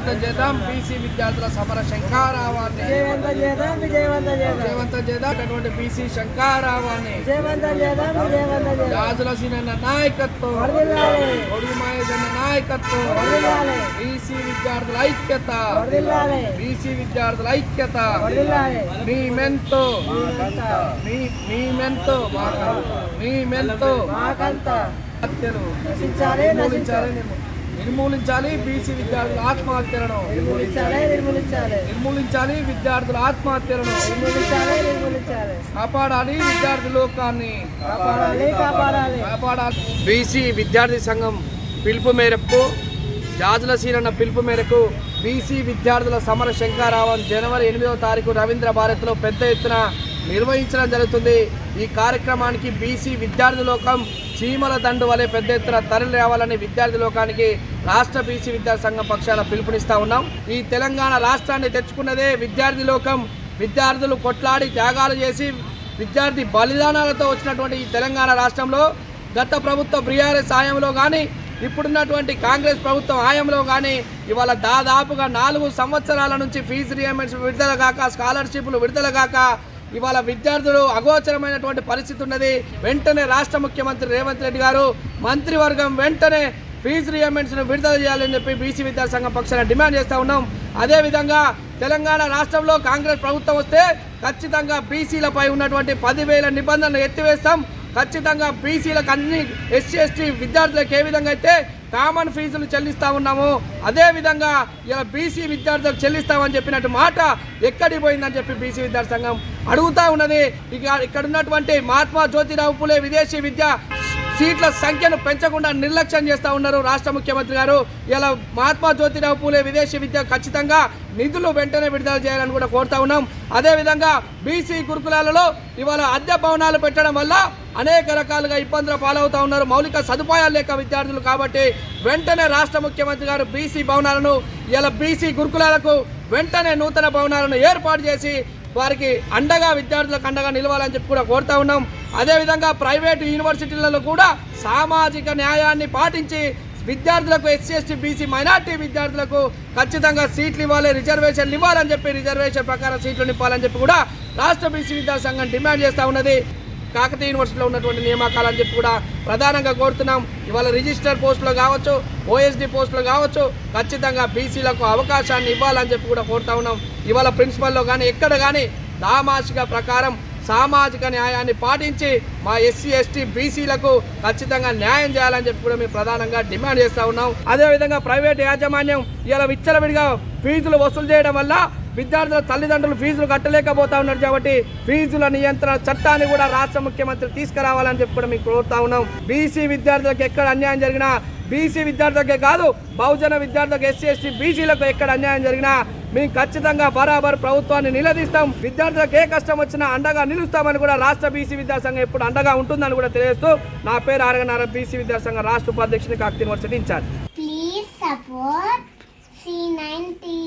విజయవంతం చేద్దాం బీసీ విద్యార్థుల సమర శంఖారావాన్ని విజయవంతం చేద్దాం అటువంటి బీసీ శంఖారావాన్ని రాజుల సీనన్న నాయకత్వం ఒడుగు మహేష్ అన్న నాయకత్వం బీసీ విద్యార్థుల ఐక్యత బీసీ విద్యార్థుల ఐక్యత మీ మెంతో హత్యలు నిర్మూలించాలి బీసీ విద్యార్థుల ఆత్మహత్యలను నిర్మూలించాలి విద్యార్థుల ఆత్మహత్యలను కాపాడాలి విద్యార్థి లోకాన్ని కాపాడాలి. బీసీ విద్యార్థి సంఘం పిలుపు మేరకు జాజుల సీనన్న పిలుపు మేరకు బీసీ విద్యార్థుల సమర శంఖారావం జనవరి 8వ తారీఖు రవీంద్ర భారత్లో పెద్ద ఎత్తున నిర్వహించడం జరుగుతుంది. ఈ కార్యక్రమానికి బీసీ విద్యార్థి లోకం చీమల దండు వలె పెద్ద ఎత్తున తరలి రావాలని విద్యార్థి లోకానికి రాష్ట్ర బీసీ విద్యార్థి సంఘం పక్షాన పిలుపునిస్తా ఉన్నాం. ఈ తెలంగాణ రాష్ట్రాన్ని తెచ్చుకున్నదే విద్యార్థి లోకం. విద్యార్థులు కొట్లాడి త్యాగాలు చేసి విద్యార్థి బలిదానాలతో వచ్చినటువంటి ఈ తెలంగాణ రాష్ట్రంలో గత ప్రభుత్వ బీఆర్ఎస్ హయాంలో కానీ ఇప్పుడున్నటువంటి కాంగ్రెస్ ప్రభుత్వం హయాంలో కానీ ఇవాళ దాదాపుగా 4 సంవత్సరాల నుంచి ఫీజు రియంబర్స్మెంట్ విడుదల కాక స్కాలర్షిప్లు విడుదల కాక ఇవాళ విద్యార్థులు అగోచరమైనటువంటి పరిస్థితి ఉన్నది. వెంటనే రాష్ట్ర ముఖ్యమంత్రి రేవంత్ రెడ్డి గారు మంత్రివర్గం వెంటనే ఫీజు రియంబర్స్మెంట్ విడుదల చేయాలని చెప్పి బీసీ విద్యార్థి సంఘం పక్షాన డిమాండ్ చేస్తూ ఉన్నాం. అదేవిధంగా తెలంగాణ రాష్ట్రంలో కాంగ్రెస్ ప్రభుత్వం వస్తే ఖచ్చితంగా బీసీలపై ఉన్నటువంటి 10,000 నిబంధనలు ఎత్తివేస్తాం. ఖచ్చితంగా బీసీలకు అన్ని ఎస్సీ ఎస్టీ విద్యార్థులకు ఏ విధంగా అయితే కామన్ ఫీజులు చెల్లిస్తూ ఉన్నాము అదేవిధంగా ఇలా బీసీ విద్యార్థులకు చెల్లిస్తామని చెప్పినట్టు మాట ఎక్కడికి పోయిందని చెప్పి బీసీ విద్యార్థి సంఘం అడుగుతూ ఉన్నది. ఇక్కడ ఉన్నటువంటి మహాత్మా జ్యోతిరావు పూలే విదేశీ విద్యా సీట్ల సంఖ్యను పెంచకుండా నిర్లక్ష్యం చేస్తూ ఉన్నారు రాష్ట్ర ముఖ్యమంత్రి గారు. ఇలా మహాత్మా జ్యోతిరావు పూలే విదేశీ విద్య ఖచ్చితంగా నిధులు వెంటనే విడుదల చేయాలని కూడా కోరుతా ఉన్నాం. అదేవిధంగా బీసీ గురుకులాలలో ఇవాళ అద్దె భవనాలు పెట్టడం వల్ల అనేక రకాలుగా ఇబ్బందులు పాలవుతూ ఉన్నారు. మౌలిక సదుపాయాలు లేక విద్యార్థులు కాబట్టి వెంటనే రాష్ట్ర ముఖ్యమంత్రి గారు బీసీ భవనాలను ఇలా బీసీ గురుకులాలకు వెంటనే నూతన భవనాలను ఏర్పాటు చేసి వారికి అండగా విద్యార్థులకు అండగా నిలవాలని చెప్పి కూడా కోరుతా ఉన్నాం. అదేవిధంగా ప్రైవేటు యూనివర్సిటీలలో కూడా సామాజిక న్యాయాన్ని పాటించి విద్యార్థులకు ఎస్సీ ఎస్టీ బీసీ మైనార్టీ విద్యార్థులకు ఖచ్చితంగా సీట్లు ఇవ్వాలి, రిజర్వేషన్లు ఇవ్వాలని చెప్పి రిజర్వేషన్ ప్రకారం సీట్లు నింపాలని చెప్పి కూడా రాష్ట్ర బీసీ విద్యార్థి సంఘం డిమాండ్ చేస్తూ ఉన్నది. కాకతీయ యూనివర్సిటీలో ఉన్నటువంటి నియామకాలని చెప్పి కూడా ప్రధానంగా కోరుతున్నాం. ఇవాళ రిజిస్టర్ పోస్టులు కావచ్చు, ఓఎస్డీ పోస్టులు కావచ్చు, ఖచ్చితంగా బీసీలకు అవకాశాన్ని ఇవ్వాలని చెప్పి కూడా కోరుతా ఉన్నాం. ఇవాళ ప్రిన్సిపల్లో కానీ ఎక్కడ కానీ దామాషిక ప్రకారం సామాజిక న్యాయాన్ని పాటించి మా ఎస్సీ ఎస్టీ బీసీలకు ఖచ్చితంగా న్యాయం చేయాలని చెప్పి కూడా మేము ప్రధానంగా డిమాండ్ చేస్తూ ఉన్నాం. అదేవిధంగా ప్రైవేట్ యాజమాన్యం ఇలా విచ్చలవిడిగా ఫీజులు వసూలు చేయడం వల్ల విద్యార్థుల తల్లిదండ్రులు ఫీజులు కట్టలేకపోతా ఉన్నారు. కాబట్టి ఫీజుల నియంత్రణ చట్టాన్ని కూడా రాష్ట్ర ముఖ్యమంత్రి తీసుకురావాలని చెప్పి కూడా మేము కోరుతా ఉన్నాం. బీసీ విద్యార్థులకు ఎక్కడ అన్యాయం జరిగినా బీసీ విద్యార్థులకే కాదు బహుజన విద్యార్థులకు ఎస్సీ ఎస్టీ బీసీలకు ఎక్కడ అన్యాయం జరిగినా మేము ఖచ్చితంగా బరాబర్ ప్రభుత్వాన్ని నిలదీస్తాం. విద్యార్థులకు ఏ కష్టం వచ్చినా అండగా నిలుస్తామని కూడా రాష్ట్ర బీసీ విద్యాసంఘం ఎప్పుడు అండగా ఉంటుందని కూడా తెలియజేస్తూ నా పేరు ఆరగనార బీసీ విద్యాసంఘం రాష్ట్ర ఉపాధ్యక్షుని Kakatiya university incharge. Please support C9 TV.